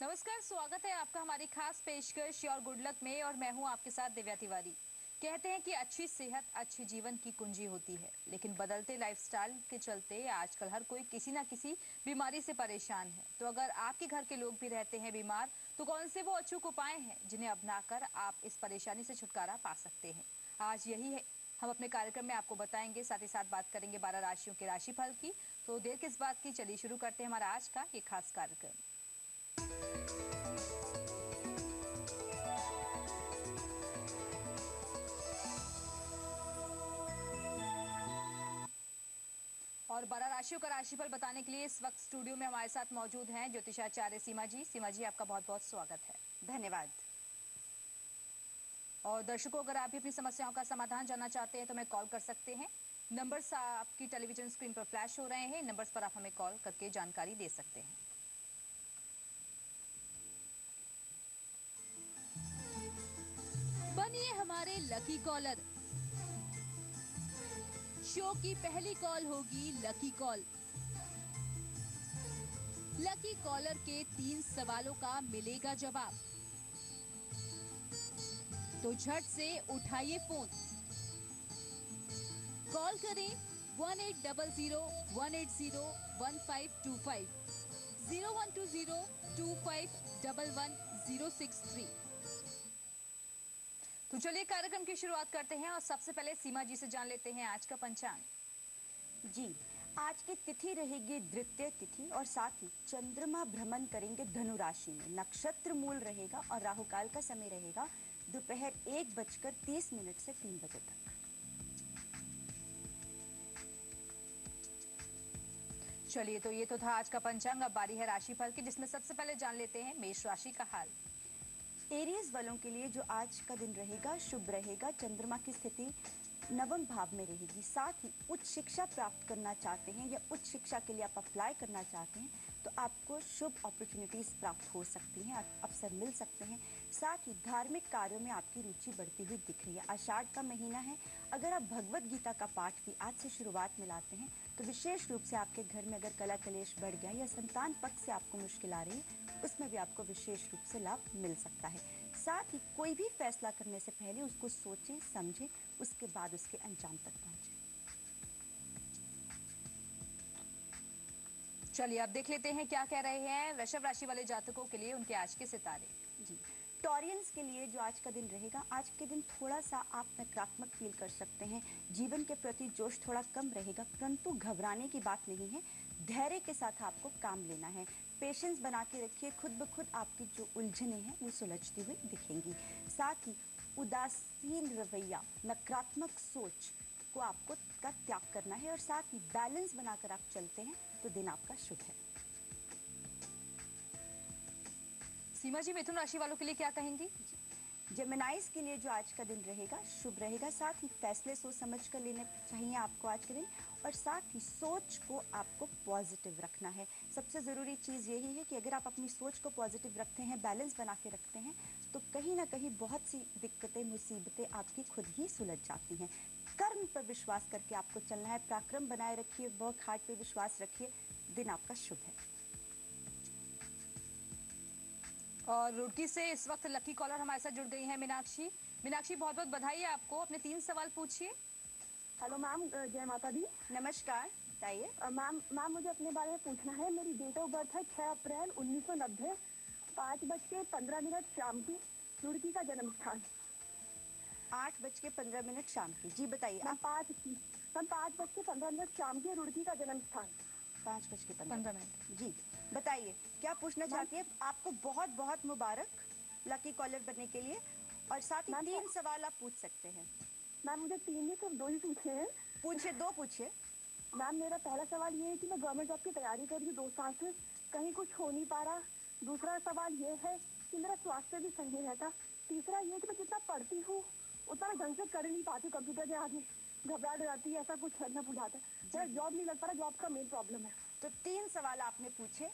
नमस्कार, स्वागत है आपका हमारी खास पेशकश और गुड लक में। और मैं हूं आपके साथ दिव्या तिवारी। कहते हैं कि अच्छी सेहत अच्छे जीवन की कुंजी होती है, लेकिन बदलते लाइफस्टाइल के चलते आजकल हर कोई किसी ना किसी बीमारी से परेशान है। तो अगर आपके घर के लोग भी रहते हैं बीमार, तो कौन से वो अचूक उपाय हैं जिन्हें अपनाकर आप इस परेशानी से छुटकारा पा सकते हैं? आज यही है हम अपने कार्यक्रम में आपको बताएंगे। साथ ही साथ बात करेंगे 12 राशियों के राशिफल की। तो देर किस बात की, चलिए शुरू करते हैं हमारा आज का ये खास कार्यक्रम। और 12 राशियों का राशिफल बताने के लिए इस वक्त स्टूडियो में हमारे साथ मौजूद हैं ज्योतिषाचार्य सीमा जी। सीमा जी, आपका बहुत बहुत स्वागत है। धन्यवाद। और दर्शकों, अगर आप भी अपनी समस्याओं का समाधान जानना चाहते हैं तो हमें कॉल कर सकते हैं। नंबर्स आपकी टेलीविजन स्क्रीन पर फ्लैश हो रहे हैं। नंबर्स पर आप हमें कॉल करके जानकारी दे सकते हैं। बनिए हमारे लकी कॉलर। शो की पहली कॉल होगी लकी कॉल। लकी कॉलर के 3 सवालों का मिलेगा जवाब, तो झट से उठाइए फोन। कॉल करें 1800-180-1525, 0120-2511-063। तो चलिए कार्यक्रम की शुरुआत करते हैं और सबसे पहले सीमा जी से जान लेते हैं आज का पंचांग। जी, आज की तिथि रहेगी द्वितीय तिथि और साथ ही चंद्रमा भ्रमण करेंगे धनु राशि में। नक्षत्र मूल रहेगा और राहुकाल का समय रहेगा दोपहर 1:30 से 3 बजे तक। चलिए, तो ये तो था आज का पंचांग। अब बारी है राशिफल की, जिसमें सबसे पहले जान लेते हैं मेष राशि का हाल। एरीज वालों के लिए जो आज का दिन रहेगा शुभ रहेगा। चंद्रमा की स्थिति नवम भाव में रहेगी। साथ ही उच्च शिक्षा प्राप्त करना चाहते हैं या उच्च शिक्षा के लिए आप अप्लाई करना चाहते हैं तो आपको शुभ अपॉर्चुनिटीज प्राप्त हो सकती हैं, अवसर मिल सकते हैं। साथ ही धार्मिक कार्यों में आपकी रुचि बढ़ती हुई दिख रही है। आषाढ़ का महीना है, अगर आप भगवत गीता का पाठ भी आज से शुरुआत में लाते हैं तो विशेष रूप से आपके घर में अगर कला कलेश बढ़ गया या संतान पक्ष से आपको मुश्किल आ रही है, उसमें भी आपको विशेष रूप से लाभ मिल सकता है। साथ ही कोई भी फैसला करने से पहले उसको सोचें समझें, उसके बाद उसके अंजाम तक पहुंचे। चलिए, अब देख लेते हैं क्या कह रहे हैं वृषभ राशि वाले जातकों के लिए उनके आज के सितारे। जी, टॉरियंस के लिए जो आज का दिन रहेगा, आज के दिन थोड़ा सा आप नकारात्मक फील कर सकते हैं। जीवन के प्रति जोश थोड़ा कम रहेगा, परंतु घबराने की बात नहीं है। धैर्य के साथ आपको काम लेना है। पेशेंस बना के रखिए। खुद ब खुद आपकी जो उलझने हैं वो सुलझती हुई दिखेंगी। साथ ही उदासीन रवैया, नकारात्मक सोच को आपको का त्याग करना है और साथ ही बैलेंस बनाकर आप चलते हैं तो दिन आपका शुभ है। सीमा जी, मिथुन राशि वालों के लिए क्या कहेंगी? जेमिनाइज के लिए जो आज का दिन रहेगा शुभ रहेगा। साथ ही फैसले सोच समझ कर लेने चाहिए आपको आज के दिन, और साथ ही सोच को आपको पॉजिटिव रखना है। सबसे ज़रूरी चीज़ यही है कि अगर आप अपनी सोच को पॉजिटिव रखते हैं, बैलेंस बना के रखते हैं, तो कहीं ना कहीं बहुत सी दिक्कतें मुसीबतें आपकी खुद ही सुलझ जाती हैं। कर्म पर विश्वास करके आपको चलना है। पराक्रम बनाए रखिए, वर्क हार्ड पे विश्वास रखिए, दिन आपका शुभ है। और रुड़की से इस वक्त लकी कॉलर हमारे साथ जुड़ गई हैं मीनाक्षी। मीनाक्षी, बहुत बहुत बधाई है आपको। अपने 3 सवाल पूछिए। हेलो मैम, जय माता दी। नमस्कार, बताइए। मैम मुझे अपने बारे में पूछना है। मेरी डेट ऑफ बर्थ है 6 अप्रैल 1990, 5:15 शाम की, रुड़की का जन्म स्थान। 8:15 शाम की। जी बताइए आप। 5:15 शाम की, रुड़की का जन्म स्थान। 5:15। जी बताइए, क्या पूछना चाहती है? आपको बहुत बहुत मुबारक लकी कॉलर बनने के लिए, और साथ ही 3 सवाल आप पूछ सकते हैं। मैम मुझे 3 नहीं सिर्फ 2 ही पूछे हैं। पूछिए, 2 पूछिए। मैम मेरा पहला सवाल ये है कि मैं गवर्नमेंट जॉब की तैयारी कर रही हूँ 2 साल से, कहीं कुछ हो नहीं पा रहा। दूसरा सवाल ये है कि मेरा स्वास्थ्य भी सही नहीं रहता। तीसरा ये कि मैं जितना पढ़ती हूँ उतना मैं ढंग से कर नहीं पाती हूँ। कंप्यूटर के आगे घबराहट रहती है, ऐसा कुछ करना पड़ जाता है। मेरा जॉब नहीं लग पा रहा, जॉब का मेन प्रॉब्लम है। तो 3 सवाल आपने पूछे,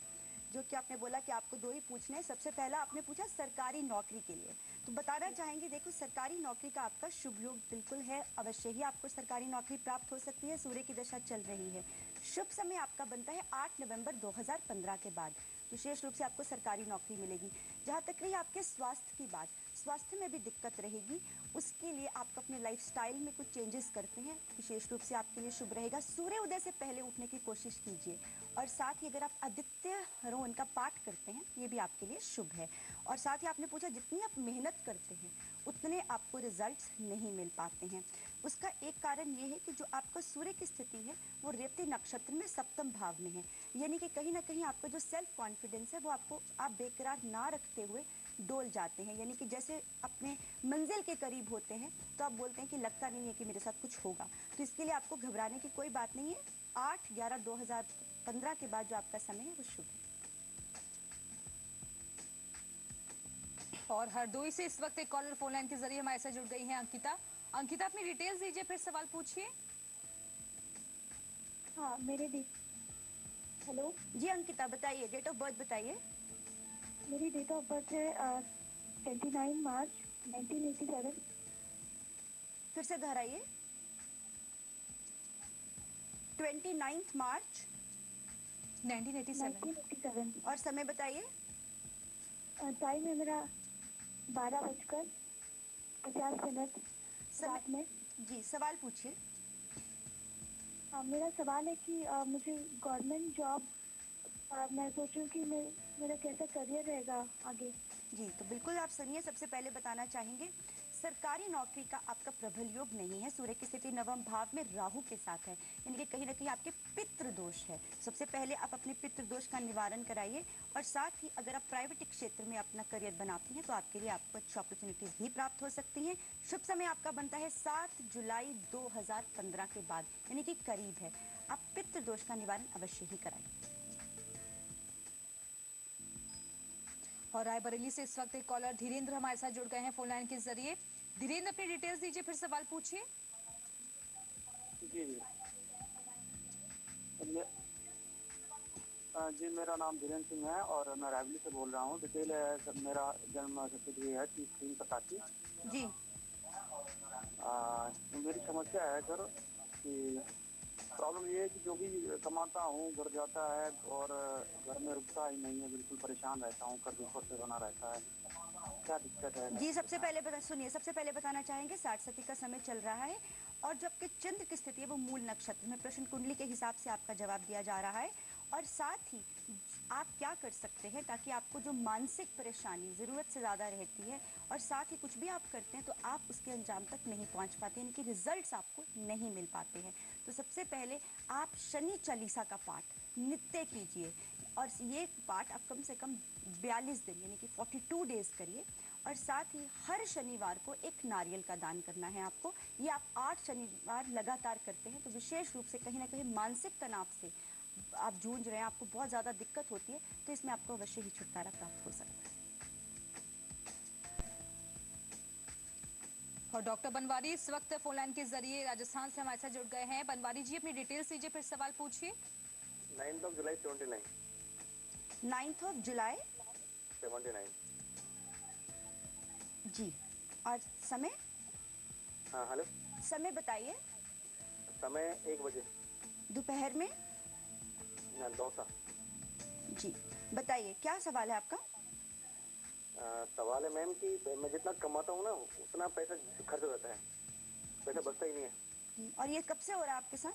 जो कि आपने बोला कि आपको 2 ही पूछने हैं। सबसे पहला आपने पूछा सरकारी नौकरी के लिए, तो बताना चाहेंगे, देखो सरकारी नौकरी का आपका शुभ योग बिल्कुल है। अवश्य ही आपको सरकारी नौकरी प्राप्त हो सकती है। सूर्य की दशा चल रही है, शुभ समय आपका बनता है 8 नवंबर 2015 के बाद। विशेष रूप से आपको सरकारी नौकरी मिलेगी। जहाँ तक रही आपके स्वास्थ्य की बात, स्वास्थ्य में भी दिक्कत रहेगी। उसके लिए आप अपने लाइफस्टाइल में कुछ चेंजेस करते हैं, विशेष रूप से आपके लिए शुभ रहेगा। सूर्य उदय से पहले उठने की कोशिश कीजिए और साथ ही अगर आप आदित्य हरोन का पाठ करते हैं, ये भी आपके लिए शुभ है। और साथ ही आपने पूछा जितनी आप मेहनत करते हैं उतने आपको रिजल्ट्स नहीं मिल पाते हैं। उसका एक कारण ये है कि जो आपका सूर्य की स्थिति है वो रेवती नक्षत्र में सप्तम भाव में है, यानी कि कहीं ना कहीं आपका जो सेल्फ कॉन्फिडेंस है वो आपको आप बेकरार ना रखते हुए डोल जाते हैं, यानी कि जैसे अपने मंजिल के करीब होते हैं तो आप बोलते हैं कि लगता नहीं है कि मेरे साथ कुछ होगा। तो इसके लिए आपको घबराने की कोई बात नहीं है। 8/11/2015 के बाद जो आपका समय है वो शुभ है। और हरदोई से इस वक्त एक कॉलर फोन लाइन के जरिए हमारे साथ जुड़ गई हैं अंकिता। अंकिता, अपनी डिटेल्स दीजिए, फिर सवाल पूछिए। हाँ हेलो, जी अंकिता बताइए, डेट ऑफ बर्थ बताइए। मेरी डेट ऑफ बर्थ है 29 मार्च 1987। फिर से दोहराइए। 29 मार्च 1987। और समय बताइए। टाइम है मेरा 12:50 रात में। जी सवाल पूछिए। मेरा सवाल है कि मुझे गवर्नमेंट जॉब, मैं सोच रही हूँ कि मेरा कैसा करियर रहेगा आगे। जी तो बिल्कुल आप सुनिए, सबसे पहले बताना चाहेंगे सरकारी नौकरी का आपका प्रबल योग नहीं है। सूर्य की स्थिति नवम भाव में राहु के साथ है, यानी कि कहीं ना कहीं आपके पितृ दोष है। सबसे पहले आप अपने पितृ दोष का निवारण कराइए और साथ ही अगर आप प्राइवेट क्षेत्र में अपना करियर बनाती हैं तो आपके लिए आपको अच्छी अपॉर्चुनिटीज भी प्राप्त हो सकती हैं। शुभ समय आपका बनता है 7 जुलाई 2015 के बाद, यानी कि करीब है। आप पितृ दोष का निवारण अवश्य ही कराइए। और रायबरेली से इस वक्त एक कॉलर धीरेन्द्र हमारे साथ जुड़ गए हैं फोन लाइन के जरिए। धीरेन्द्र, अपनी डिटेल्स दीजिए, फिर सवाल पूछिए। जी जी मेरा नाम धीरेन्द्र सिंह है और मैं रायबरेली से बोल रहा हूँ। डिटेल है सर, मेरा जन्म सर्टिफिकेट है 30/3/85। जी मेरी समस्या है सर कि प्रॉब्लम ये है कि जो भी कमाता हूँ घर जाता है और घर में रुकता ही नहीं है, बिल्कुल परेशान रहता हूँ, कर्ज ऊपर से बना रहता है। क्या दिक्कत है? जी सबसे पहले सुनिए, सबसे पहले बताना चाहेंगे 60 का समय चल रहा है और जो आपके चंद्र की स्थिति है वो मूल नक्षत्र में प्रश्न कुंडली के हिसाब से आपका जवाब दिया जा रहा है। और साथ ही आप क्या कर सकते हैं ताकि आपको जो मानसिक परेशानी ज़रूरत से ज़्यादा रहती है और साथ ही कुछ भी आप करते हैं तो आप उसके अंजाम तक नहीं पहुंच पाते, यानी कि रिजल्ट्स आपको नहीं मिल पाते हैं। तो सबसे पहले आप शनि चालीसा का पाठ नित्य कीजिए और ये पाठ आप कम से कम 42 दिन यानी कि 42 डेज करिए। और साथ ही हर शनिवार को एक नारियल का दान करना है आपको। ये आप 8 शनिवार लगातार करते हैं तो विशेष रूप से कहीं ना कहीं मानसिक तनाव से आप जूझ रहे हैं, आपको बहुत ज़्यादा दिक्कत होती है, तो इसमें आपको अवश्य ही छुटकारा प्राप्त हो सकता है। और डॉक्टर बनवारी इस वक्त फोन लाइन के जरिए राजस्थान से हमारे साथ जुड़ गए हैं। बनवारी जी, अपनी डिटेल्स दीजिए, फिर सवाल पूछिए। 9 जुलाई 79। 9 जुलाई 79। जी और समय? हाँ हेलो, समय बताइए। समय 1 बजे दोपहर में? दौसा। जी बताइए क्या सवाल है आपका? सवाल है मैम कि मैं जितना कमाता हूँ ना उतना पैसा खर्च हो जाता है, पैसा बचता ही नहीं है। और ये कब से हो रहा है आपके साथ?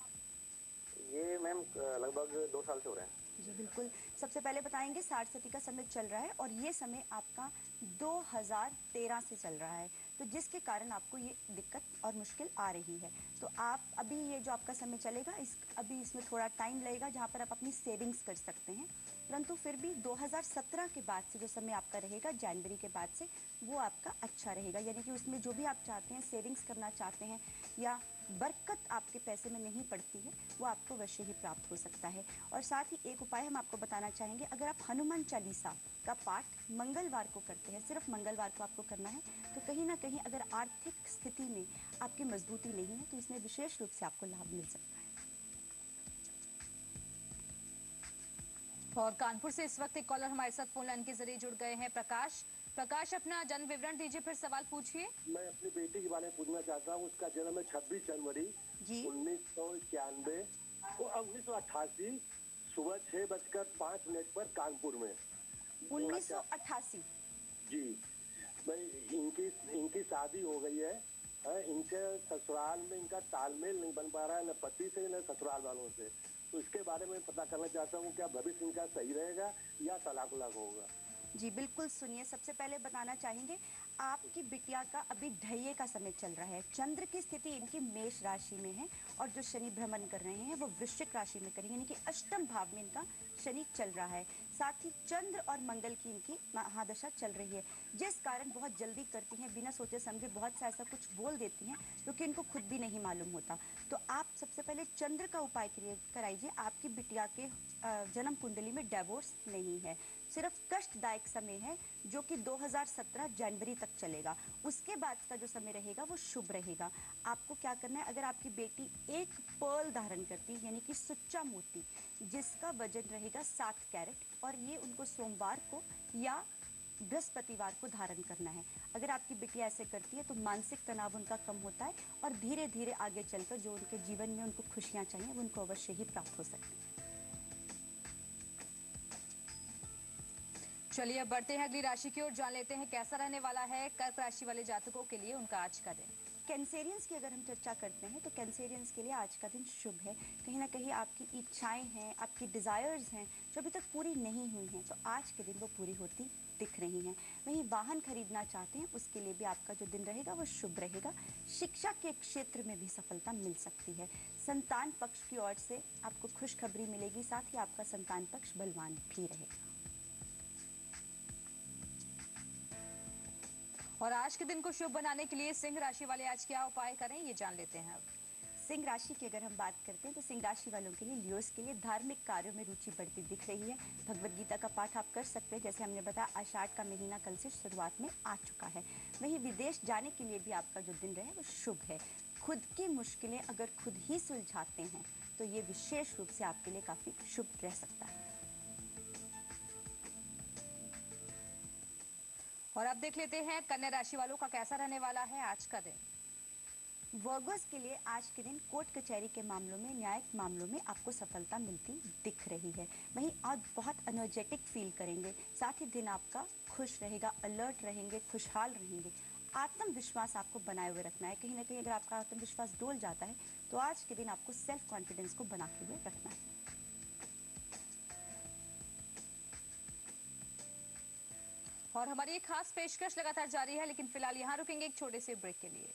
ये मैम लगभग 2 साल से हो रहे हैं। जी बिल्कुल, सबसे पहले बताएंगे 60 का समय चल रहा है और ये समय आपका 2013 से चल रहा है, तो जिसके कारण आपको ये दिक्कत और मुश्किल आ रही है। तो आप अभी ये जो आपका समय चलेगा अभी इसमें थोड़ा टाइम लगेगा जहाँ पर आप अपनी सेविंग्स कर सकते हैं, परंतु फिर भी 2017 के बाद से जो समय आपका रहेगा, जनवरी के बाद से, वो आपका अच्छा रहेगा। यानी कि उसमें जो भी आप चाहते हैं, सेविंग्स करना चाहते हैं या बरकत आपके पैसे में नहीं पड़ती है, वो आपको अवश्य ही प्राप्त हो सकता है। और साथ ही एक उपाय हम आपको बताना चाहेंगे, अगर आप हनुमान चालीसा का पाठ मंगलवार को करते हैं, सिर्फ मंगलवार को आपको करना है, तो कहीं ना कहीं अगर आर्थिक स्थिति में आपकी मजबूती नहीं है तो इसमें विशेष रूप से आपको लाभ मिल सकता है। और कानपुर से इस वक्त एक कॉलर हमारे साथ फोन लाइन के जरिए जुड़ गए हैं, प्रकाश। प्रकाश, अपना जन्म विवरण दीजिए, फिर सवाल पूछिए। मैं अपनी बेटी के बारे में पूछना चाहता हूँ। उसका जन्म है 26 जनवरी जी 1991 वो 1988 सुबह 6:05 पर कानपुर में। 1988। जी, भाई इनकी शादी हो गई है। इनके ससुराल में इनका तालमेल नहीं बन पा रहा है, न पति से न ससुराल वालों से। तो इसके बारे में पता करना चाहता हूँ, क्या भविष्य इनका सही रहेगा या तलाक होगा? जी बिल्कुल, सुनिए, सबसे पहले बताना चाहेंगे आपकी बिटिया का अभी ढैये का समय चल रहा है। चंद्र की स्थिति इनकी मेष राशि में है और जो शनि भ्रमण कर रहे हैं वो वृश्चिक राशि में करेंगे, यानी कि अष्टम भाव में इनका शनि चल रहा है। साथ ही चंद्र और मंगल की इनकी महादशा चल रही है, जिस कारण बहुत जल्दी करती हैं, बिना सोचे समझे बहुत सा ऐसा कुछ बोल देती हैं क्योंकि इनको खुद भी नहीं मालूम होता। तो आप सबसे पहले चंद्र का उपाय कराइए। आपकी बिटिया के जन्म कुंडली में डिवोर्स नहीं है, सिर्फ कष्टदायक समय है जो कि 2017 जनवरी तक चलेगा। उसके बाद का जो समय रहेगा वो शुभ रहेगा। आपको क्या करना है, अगर आपकी बेटी एक पर्ल धारण करती है, यानी कि सुच्चा मोती जिसका वजन रहेगा 7 कैरेट, और ये उनको सोमवार को या बृहस्पतिवार को धारण करना है। अगर आपकी बिटिया ऐसे करती है तो मानसिक तनाव उनका कम होता है और धीरे धीरे आगे चलकर जो उनके जीवन में उनको खुशियां चाहिए वो उनको अवश्य ही प्राप्त हो सकती है। चलिए अब बढ़ते हैं अगली राशि की ओर, जान लेते हैं कैसा रहने वाला है कर्क राशि वाले जातकों के लिए उनका आज का दिन। कैंसेरियंस की अगर हम चर्चा करते हैं तो कैंसेरियंस के लिए आज का दिन शुभ है। कहीं ना कहीं आपकी इच्छाएं हैं, आपकी डिज़ायर्स हैं जो अभी तक पूरी नहीं हुई हैं, तो आज के दिन वो पूरी होती दिख रही हैं। वहीं वाहन खरीदना चाहते हैं उसके लिए भी आपका जो दिन रहेगा वो शुभ रहेगा। शिक्षा के क्षेत्र में भी सफलता मिल सकती है। संतान पक्ष की ओर से आपको खुशखबरी मिलेगी, साथ ही आपका संतान पक्ष बलवान भी रहेगा। और आज के दिन को शुभ बनाने के लिए सिंह राशि वाले आज क्या उपाय करें, ये जान लेते हैं अब। सिंह राशि की अगर हम बात करते हैं तो सिंह राशि वालों के लिए, लियोस के लिए धार्मिक कार्यों में रुचि बढ़ती दिख रही है। भगवत गीता का पाठ आप कर सकते हैं, जैसे हमने बताया आषाढ़ का महीना कल से शुरुआत में आ चुका है। वहीं विदेश जाने के लिए भी आपका जो दिन रहे वो शुभ है। खुद की मुश्किलें अगर खुद ही सुलझाते हैं तो ये विशेष रूप से आपके लिए काफी शुभ रह सकता है। और अब देख लेते हैं कन्या राशि वालों का कैसा रहने वाला है आज का दिन। वर्गोस के लिए आज के दिन कोर्ट कचहरी के मामलों में, न्यायिक मामलों में आपको सफलता मिलती दिख रही है। वहीं आज बहुत एनर्जेटिक फील करेंगे, साथ ही दिन आपका खुश रहेगा, अलर्ट रहेंगे, खुशहाल रहेंगे। आत्मविश्वास आपको बनाए हुए रखना है। कहीं ना कहीं अगर आपका आत्मविश्वास डोल जाता है तो आज के दिन आपको सेल्फ कॉन्फिडेंस को बना के हुए रखना है। और हमारी एक खास पेशकश लगातार जारी है, लेकिन फिलहाल यहाँ रुकेंगे एक छोटे से ब्रेक के लिए।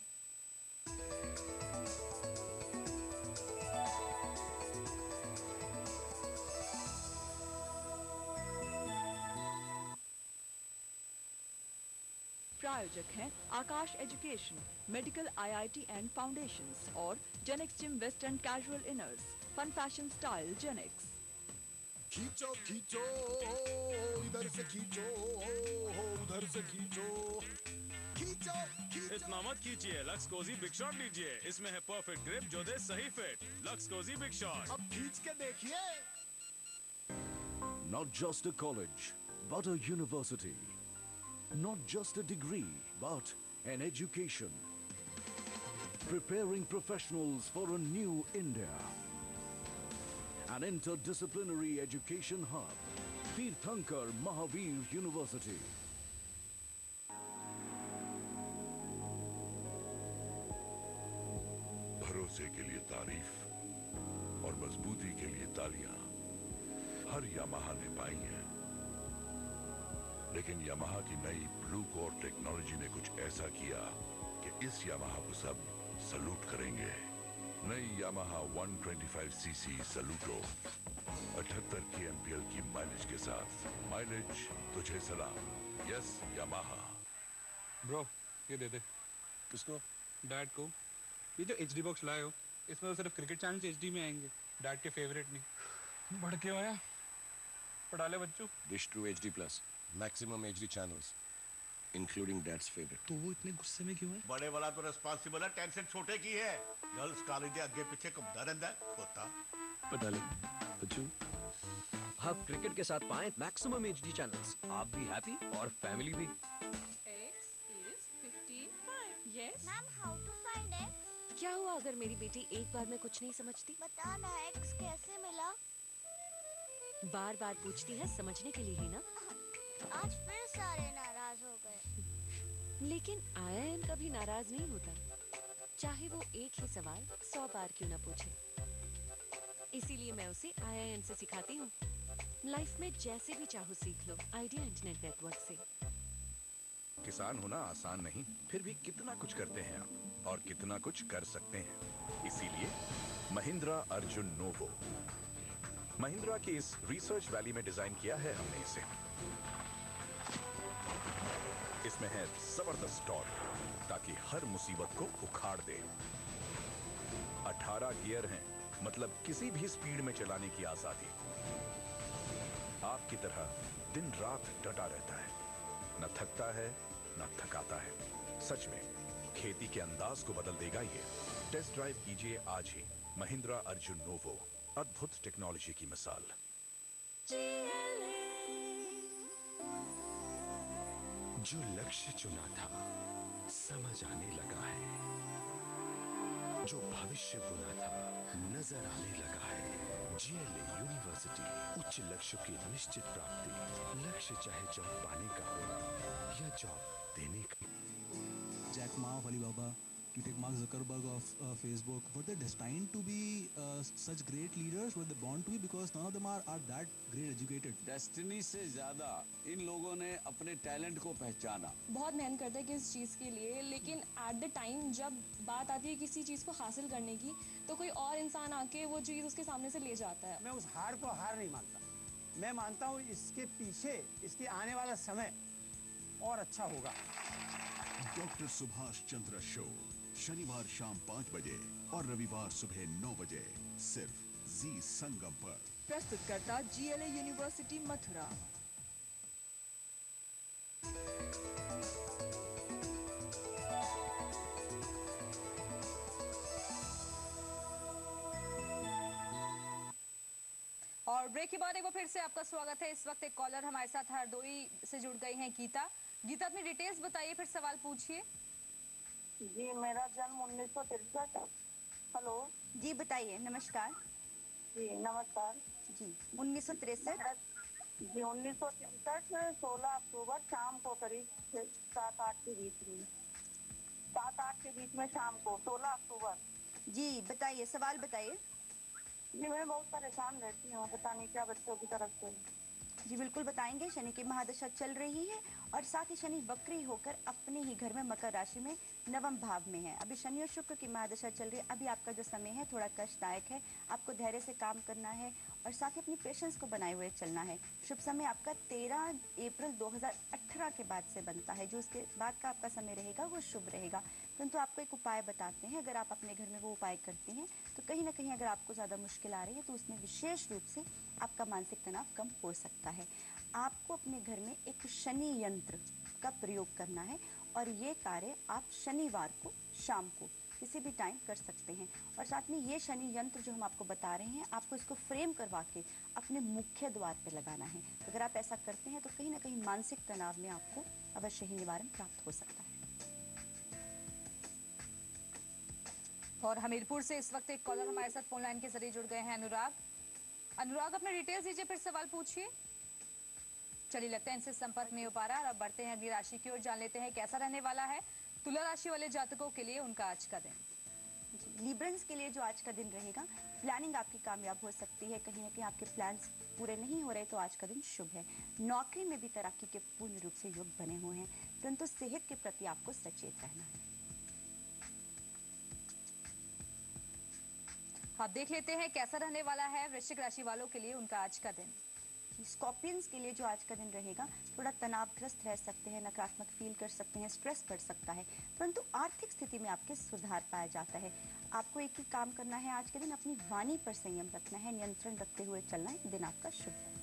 प्रायोजक हैं Aakash education, medical IIT and foundations और Genex gym western casual inners, fun fashion style Genex. खींचो खींचो इधर से खींचो, उधर से खींचो, खींचो खींचो। इतना मत कीजिए, लक्स कोजी बिग शॉट लीजिए, इसमें है परफेक्ट ग्रिप जो दे सही fit. Lux Cozi big shot. अब खींच के देखिए। Not just a college, but a university. Not just a degree, but an education. Preparing professionals for a new India. An interdisciplinary education hub. Tirthankar Mahavir University. भरोसे के लिए तारीफ और मजबूती के लिए तालियां हर यामाहा ने पाई हैं, लेकिन यामाहा की नई ब्लू कोर टेक्नोलॉजी ने कुछ ऐसा किया कि इस यामाहा को सब सलूट करेंगे। नई यामाहा 125cc सलूटो 78 kmpl की माइलेज के साथ। माइलेज तुझे सलाम। Yes Yamaha. ब्रो ये दे दे। किसको? डैड को। ये जो HD बॉक्स लाए हो इसमें तो सिर्फ क्रिकेट चैनल HD में आएंगे, डैड के फेवरेट नहीं। बढ़ के आया पढ़ा ले बच्चों। Dish True HD Plus, maximum HD channels, including dad's favorite. तो वो इतने गुस्से में क्यों है? बड़े वाला तो रिस्पांसिबल है, टेंशन छोटे की है। गर्ल्स कॉलेज आगे पीछे घूमता रहता है खोता। पढ़ा ले बच्चों। अब क्रिकेट के साथ पाएं मैक्सिमम HD चैनल्स, आप भी हैप्पी और फैमिली भी। X is 55. Yes. Ma'am, how to find X? क्या हुआ अगर मेरी बेटी एक बार में कुछ नहीं समझती? बता ना एक्स कैसे मिला? बार बार पूछती है समझने के लिए ही ना। आज फिर सारे नाराज हो गए। लेकिन आयान कभी नाराज नहीं होता, चाहे वो एक ही सवाल 100 बार क्यों ना पूछे। इसीलिए मैं उसे आयान से सिखाती हूँ। लाइफ में जैसे भी चाहो सीख लो आइडिया इंटरनेट नेटवर्क से। किसान होना आसान नहीं, फिर भी कितना कुछ करते हैं आप और कितना कुछ कर सकते हैं। इसीलिए महिंद्रा अर्जुन नोवो, महिंद्रा की इस रिसर्च वैली में डिजाइन किया है हमने इसे। इसमें है जबरदस्त टॉर्क ताकि हर मुसीबत को उखाड़ दे। 18 गियर हैं, मतलब किसी भी स्पीड में चलाने की आजादी। आपकी तरह दिन रात डटा रहता है, न थकता है न थकाता है। सच में खेती के अंदाज को बदल देगा ये। टेस्ट ड्राइव कीजिए आज ही महिंद्रा अर्जुन नोवो, अद्भुत टेक्नोलॉजी की मिसाल। जो लक्ष्य चुना था समझ आने लगा है, जो भविष्य बुना था नजर आने लगा है। जीएलए यूनिवर्सिटी, उच्च लक्ष्य की निश्चित प्राप्ति। लक्ष्य चाहे जॉब पाने का हो या जॉब देने का। Jack Ma of Alibaba, you take Mark Zuckerberg of Facebook, were they destined to be such great leaders? Were they born to be? Because none of them are that great educated. Destiny से ज्यादा इन लोगों ने अपने talent को पहचाना। बहुत मेहनत करते हैं किस चीज़ के लिए, लेकिन एट द टाइम जब बात आती है किसी चीज़ को हासिल करने की, तो कोई और इंसान आके वो चीज़ उसके सामने से ले जाता है। मैं उस हार को हार नहीं मानता। मैं मानता हूँ इसके पीछे इसके आने वाला समय और अच्छा होगा। डॉक्टर सुभाष चंद्र शो, शनिवार शाम 5 बजे और रविवार सुबह 9 बजे, सिर्फ जी संगम पर। प्रस्तुतकर्ता जीएलए यूनिवर्सिटी मथुरा। और ब्रेक के बाद एक बार फिर से आपका स्वागत है। इस वक्त एक कॉलर हमारे साथ हरदोई से जुड़ गई हैं, गीता। गीता, अपनी डिटेल्स बताइए, फिर सवाल पूछिए। जी, मेरा जन्म 1963। हेलो जी, बताइए। नमस्कार जी, नमस्कार जी। 1963 जी, 1963 16 अक्टूबर शाम को करीब 7-8 के बीच में, 7-8 के बीच में शाम को 16 अक्टूबर। जी, बताइए, सवाल बताइए। जी, मैं बहुत परेशान रहती हूँ, पता नहीं क्या बच्चों की तरफ से। जी बिल्कुल बताएंगे। शनि की महादशा चल रही है और साथ ही शनि वक्री होकर अपने ही घर में मकर राशि में नवम भाव में है। अभी शनि और शुक्र की महादशा चल रही है। अभी आपका जो समय है थोड़ा कष्टदायक है। आपको धैर्य से काम करना है और साथ ही अपनी पेशेंस को बनाए हुए चलना है। शुभ समय आपका 13 अप्रैल 2018 के बाद से बनता है। जो उसके बाद का आपका समय रहेगा वो शुभ रहेगा। परंतु आपको एक उपाय बताते हैं। अगर आप अपने घर में वो उपाय करते हैं तो कहीं ना कहीं अगर आपको ज़्यादा मुश्किल आ रही है तो उसमें विशेष रूप से आपका मानसिक तनाव कम हो सकता है। आपको अपने घर में एक शनि यंत्र का प्रयोग करना है और ये कार्य आप शनिवार को शाम को किसी भी टाइम कर सकते हैं। और साथ में ये शनि यंत्र जो हम आपको बता रहे हैं, आपको इसको फ्रेम करवा के अपने मुख्य द्वार पर लगाना है। तो अगर आप ऐसा करते हैं तो कहीं ना कहीं मानसिक तनाव में आपको अवश्य ही निवारण प्राप्त हो सकता है। और हमीरपुर से इस वक्त एक कॉलर हमारे साथ फोन लाइन के जरिए जुड़ गए हैं, अनुराग। अनुराग, अपने डिटेल्स दीजिए, फिर सवाल पूछिए। चलिए, लगता है इनसे संपर्क नहीं हो पा रहा। और अब बढ़ते हैं अगली राशि की ओर, जान लेते हैं कैसा रहने वाला है तुला राशि वाले जातकों के लिए उनका आज का दिन। लिब्रंस के लिए जो आज का दिन रहेगा, प्लानिंग आपकी कामयाब हो सकती है। कहीं ना कहीं आपके प्लान्स पूरे नहीं हो रहे तो आज का दिन शुभ है। नौकरी में भी तरक्की के पूर्ण रूप से योग बने हुए हैं, परंतु सेहत के प्रति आपको सचेत रहना है। आप देख लेते हैं कैसा रहने वाला है वृश्चिक राशि वालों के लिए उनका आज का दिन। स्कॉर्पियंस के लिए जो आज का दिन रहेगा, थोड़ा तनावग्रस्त रह सकते हैं, नकारात्मक फील कर सकते हैं, स्ट्रेस बढ़ सकता है, परंतु आर्थिक स्थिति में आपके सुधार पाया जाता है। आपको एक ही काम करना है आज के दिन, अपनी वाणी पर संयम रखना है, नियंत्रण रखते हुए चलना है। दिन आपका शुभ है।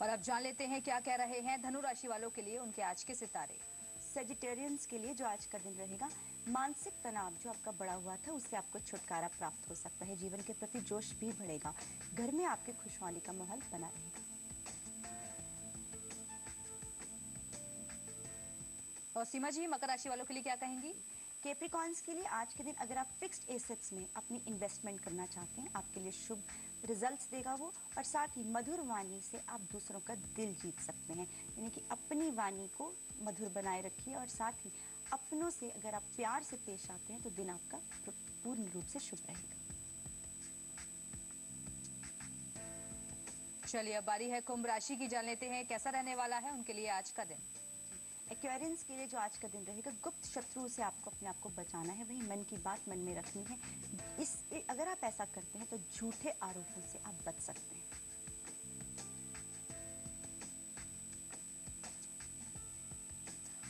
और अब जान लेते हैं क्या कह रहे हैं धनु राशि वालों के लिए उनके आज के सितारे। सेजिटेरियंस के लिए जो आज का दिन रहेगा, मानसिक तनाव जो आपका बढ़ा हुआ था उससे आपको छुटकारा प्राप्त हो सकता है। जीवन के प्रति जोश भी बढ़ेगा। घर में आपके खुशहाली का माहौल बना रहेगा। और सीमा जी, मकर राशि वालों के लिए क्या कहेंगी? कैप्रिकॉन्स के लिए आज के दिन अगर आप फिक्स्ड एसेट्स में अपनी इन्वेस्टमेंट करना चाहते हैं, आपके लिए शुभ रिजल्ट्स देगा वो। और साथ ही मधुर वाणी से आप दूसरों का दिल जीत सकते हैं, यानी कि अपनी वाणी को मधुर बनाए रखिए। और साथ ही अपनों से अगर आप प्यार से पेश आते हैं तो दिन आपका पूर्ण रूप से शुभ रहेगा। चलिए, अब बारी है कुंभ राशि की। जान लेते हैं कैसा रहने वाला है उनके लिए आज का दिन। एक्वेरियंस के लिए जो आज का दिन रहेगा, गुप्त शत्रुओं से आपको अपने आप को बचाना है, वही मन की बात मन में रखनी है। अगर आप ऐसा करते हैं तो झूठे आरोपों से आप बच सकते हैं।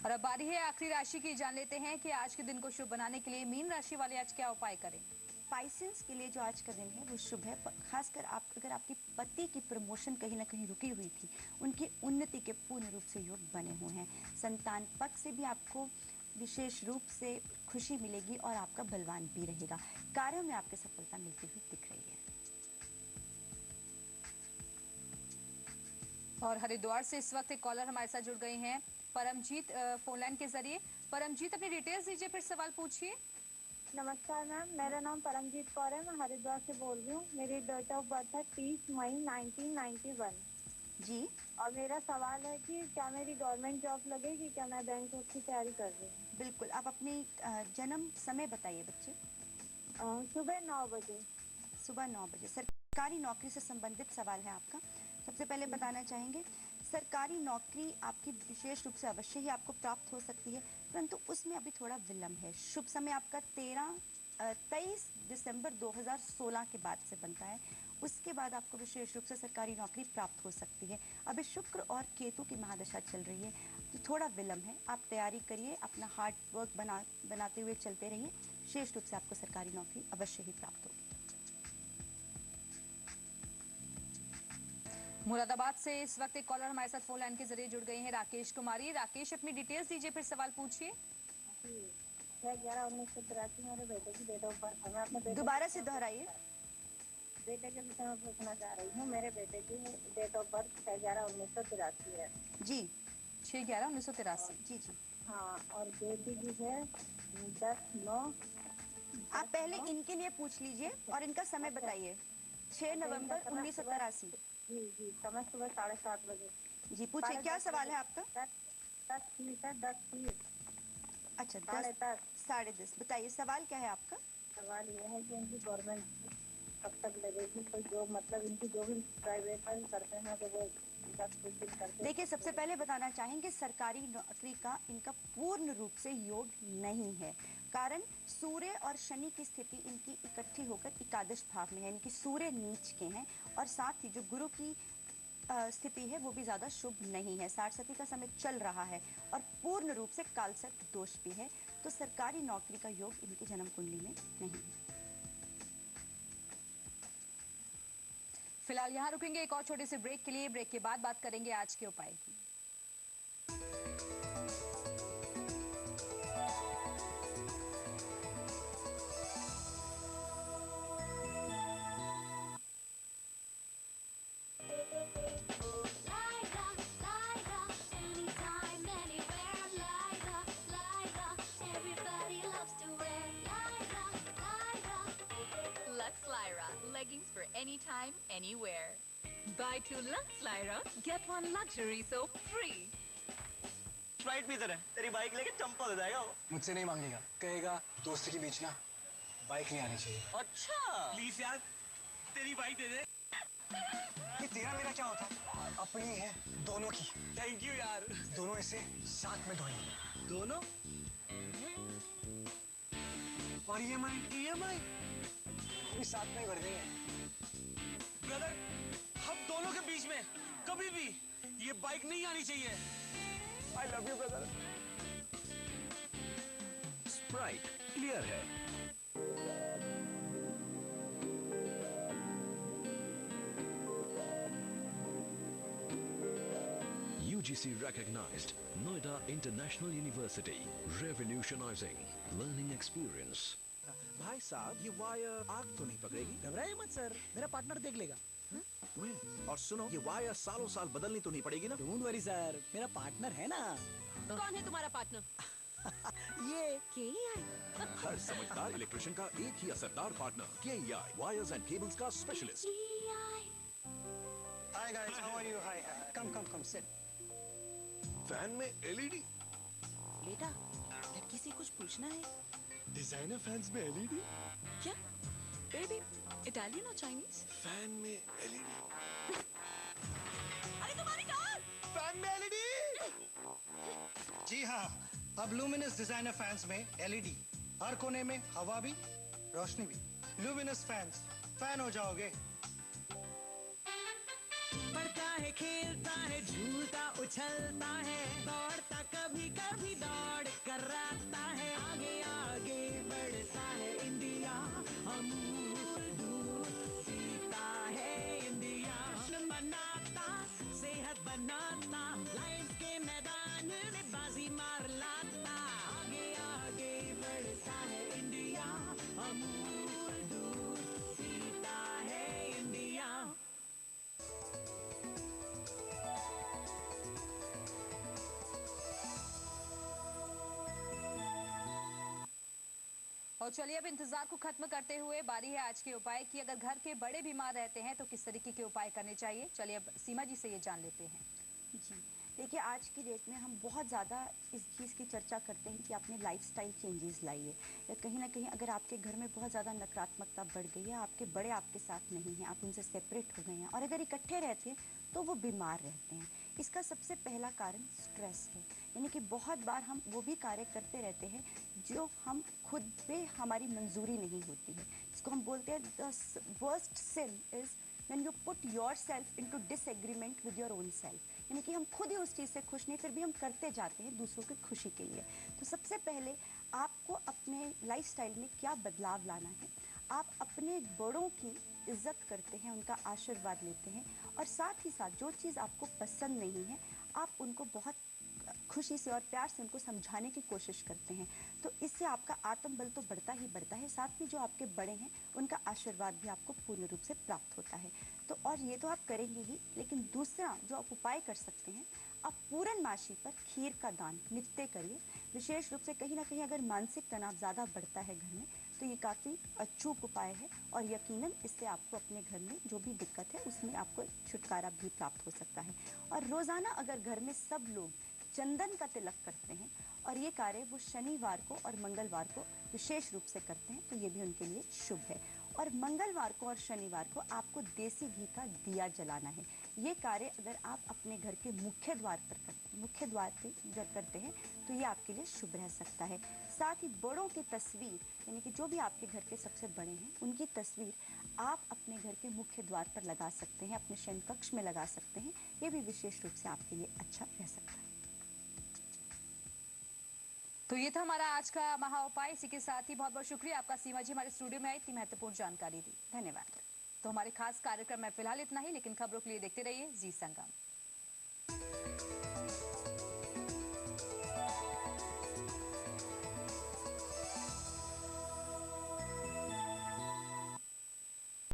और अब बारी है आखिरी राशि की। जान लेते हैं कि आज के दिन को शुभ बनाने के लिए मीन राशि वाले आज क्या उपाय करें। पाइसेंस के लिए जो आज का दिन है वो शुभ है। खासकर आप अगर आपके पति की प्रमोशन कहीं ना कहीं रुकी हुई थी, उनकी उन्नति के पूर्ण रूप से योग बने हुए हैं। संतान पक्ष से भी आपको विशेष रूप से खुशी मिलेगी और आपका बलवान भी रहेगा। कार्यों में आपके सफलता मिलती हुई दिख रही है। और हरिद्वार से इस वक्त एक कॉलर हमारे साथ जुड़ गए हैं, परमजीत, फोन लाइन के जरिए। परमजीत, अपनी डिटेल्स दीजिए, फिर सवाल पूछिए। नमस्कार मैम, मेरा नाम परमजीत कौर है, मैं हरिद्वार से बोल रही हूँ। मेरी डेट ऑफ बर्थ है 30 मई 1991 जी। और मेरा सवाल है कि क्या मेरी गवर्नमेंट जॉब लगेगी, क्या मैं बैंक जॉब की तैयारी कर रही हूँ। बिल्कुल, आप अपनी जन्म समय बताइए बच्चे। सुबह 9 बजे। सुबह 9 बजे। सरकारी नौकरी से संबंधित सवाल है आपका। सबसे पहले बताना चाहेंगे, सरकारी नौकरी आपकी विशेष रूप से अवश्य ही आपको प्राप्त हो सकती है, परंतु उसमें अभी थोड़ा विलंब है। शुभ समय आपका 23 दिसंबर 2016 के बाद से बनता है। उसके बाद आपको विशेष रूप से सरकारी नौकरी प्राप्त हो सकती है। अभी शुक्र और केतु की महादशा चल रही है, तो थोड़ा विलंब है। आप तैयारी करिए, अपना हार्ड वर्क बनाते हुए चलते रहिए। विशेष रूप से आपको सरकारी नौकरी अवश्य ही प्राप्त होगी। मुरादाबाद से इस वक्त एक कॉलर हमारे साथ फोन लाइन के जरिए जुड़ गए हैं, राकेश कुमारी। राकेश, अपनी डिटेल्स दीजिए, फिर सवाल पूछिए। 6/11/1983 मेरे बेटे की डेट ऑफ बर्थ है। मैं अपने बेटे दोबारा से दोहराइए। बेटे के विषय में पूछना चाह रही हूँ। मेरे बेटे की डेट ऑफ बर्थ 6/11/1983 है। जी, 6/11/1983। जी जी। हाँ, और बेटी की है 10/9। आप पहले इनके लिए पूछ लीजिए और इनका समय बताइए। 6 नवंबर 1983। जी जी, समय सुबह 7:30 बजे। जी, पूछिए, क्या सवाल है आपका। 10:30 है, 10:30। अच्छा, 10:30। बताइए, सवाल क्या है आपका। सवाल ये है कि इनकी गवर्नमेंट कब तक लगेगी, कोई जॉब, मतलब इनकी जो भी प्राइवेट करते हैं तो वो देखिए, सबसे पहले बताना चाहेंगे सरकारी नौकरी का इनका पूर्ण रूप से योग नहीं है। कारण सूर्य और शनि की स्थिति इनकी इकट्ठी होकर एकादश भाव में है, इनकी सूर्य नीच के हैं। और साथ ही जो गुरु की स्थिति है वो भी ज़्यादा शुभ नहीं है। 60 का समय चल रहा है और पूर्ण रूप से कालसर्प दोष भी है, तो सरकारी नौकरी का योग इनकी जन्म कुंडली में नहीं है। फिलहाल यहाँ रुकेंगे एक और छोटे से ब्रेक के लिए। ब्रेक के बाद बात करेंगे आज के उपाय की। Leggings for anytime, anywhere. Buy 2 Lux Lyra, get 1 luxury soap free. Sprite भी इधर है, तेरी बाइक लेके चंपा हो जाएगा वो। मुझसे नहीं मांगेगा, कहेगा दोस्ती के बीच ना बाइक नहीं आनी चाहिए। अच्छा, प्लीज यार तेरी बाइक दे दे। ये तेरा मेरा क्या होता है, अपनी है दोनों की। थैंक यू यार। दोनों इसे साथ में धोएंगे। दोनों? और EMI भी साथ में भर देंगे। ब्रदर, हम दोनों के बीच में कभी भी ये बाइक नहीं आनी चाहिए। I love you brother। Sprite clear है। UGC recognized Noida International University, revolutionizing learning experience. भाई साहब, ये वायर आग तो नहीं पकड़ेगी? घबराइए मत सर, मेरा पार्टनर देख लेगा। और सुनो, ये वायर सालों साल बदलनी तो नहीं पड़ेगी ना? डोंट वरी सर, मेरा पार्टनर है ना। कौन है तुम्हारा पार्टनर? ये KEI। हर समझदार इलेक्ट्रिशियन का एक ही असरदार partner KEI wires and cables का specialist. Hi guys, how are you? Hi. Come, sit. Fan में LED? बेटा, लड़की से कुछ पूछना है। डिजाइनर फैंस में LED? क्या? बेबी, इटालियन और चाइनीज? फैन में LED? अरे तुम्हारी कार! फैन में LED? जी हाँ, अब लुमिनस डिजाइनर फैंस में LED। हर कोने में हवा भी, रोशनी भी। लुमिनस फैंस, फैन हो जाओगे। पढ़ता है, खेलता है, झूलता उछलता है, दौड़ता कभी कभी दौड़ कर आता है, आगे आगे बढ़ता है इंडिया, अमूल दूध पीता है इंडिया, बनाता सेहत बनाता, लाइफ के मैदान में बाजी मार लाता, आगे आगे बढ़ता है इंडिया, अमूल दूध पीता है इंडिया। और चलिए अब इंतजार को खत्म करते हुए बारी है आज के उपाय की। अगर घर के बड़े बीमार रहते हैं तो किस तरीके के उपाय करने चाहिए, चलिए अब सीमा जी से ये जान लेते हैं। जी देखिए, आज की डेट में हम बहुत ज़्यादा इस चीज़ की चर्चा करते हैं कि आपने लाइफस्टाइल चेंजेस लाइए, या कहीं ना कहीं अगर आपके घर में बहुत ज़्यादा नकारात्मकता बढ़ गई है, आपके बड़े आपके साथ नहीं हैं, आप उनसे सेपरेट हो गए हैं, और अगर इकट्ठे रहते हैं तो वो बीमार रहते हैं। इसका सबसे पहला कारण स्ट्रेस है, यानी कि बहुत बार हम वो भी कार्य करते रहते हैं जो हम खुद पे हमारी मंजूरी नहीं होती है। इसको हम बोलते हैं the worst sin is when you put yourself into disagreement with your own self, यानी कि हम खुद ही उस चीज़ से खुश नहीं, फिर भी हम करते जाते हैं दूसरों की खुशी के लिए। तो सबसे पहले आपको अपने लाइफस्टाइल में क्या बदलाव लाना है। आप अपने बड़ों की इज्जत करते हैं, उनका आशीर्वाद लेते हैं, और साथ ही साथ जो चीज़ आपको पसंद नहीं है आप उनको बहुत खुशी से और प्यार से उनको समझाने की कोशिश करते हैं। तो इससे आपका आत्मबल तो बढ़ता ही बढ़ता है, साथ में जो आपके बड़े हैं उनका आशीर्वाद भी आपको पूर्ण रूप से प्राप्त होता है। तो और ये तो आप करेंगे ही, लेकिन दूसरा जो आप उपाय कर सकते हैं, आप पूर्णमासी पर खीर का दान नित्य करिए। विशेष रूप से कहीं ना कहीं अगर मानसिक तनाव ज़्यादा बढ़ता है घर में, तो ये काफ़ी अचूक उपाय है, और यकीनन इससे आपको अपने घर में जो भी दिक्कत है उसमें आपको छुटकारा भी प्राप्त हो सकता है। और रोज़ाना अगर घर में सब लोग चंदन का तिलक करते हैं, और ये कार्य वो शनिवार को और मंगलवार को विशेष रूप से करते हैं, तो ये भी उनके लिए शुभ है। और मंगलवार को और शनिवार को आपको देसी घी का दिया जलाना है। ये कार्य अगर आप अपने घर के मुख्य द्वार पे जब करते हैं तो ये आपके लिए शुभ रह सकता है। साथ ही बड़ों की तस्वीर, यानी कि जो भी आपके घर के सबसे बड़े हैं उनकी तस्वीर आप अपने घर के मुख्य द्वार पर लगा सकते हैं, अपने शयन कक्ष में लगा सकते हैं। ये भी विशेष रूप से आपके लिए अच्छा रह सकता है। तो ये था हमारा आज का महा उपाय। इसी के साथ ही बहुत बहुत शुक्रिया आपका सीमा जी, हमारे स्टूडियो में आई इतनी महत्वपूर्ण जानकारी दी, धन्यवाद। तो हमारे खास कार्यक्रम में फिलहाल इतना ही, लेकिन खबरों के लिए देखते रहिए जी संगम।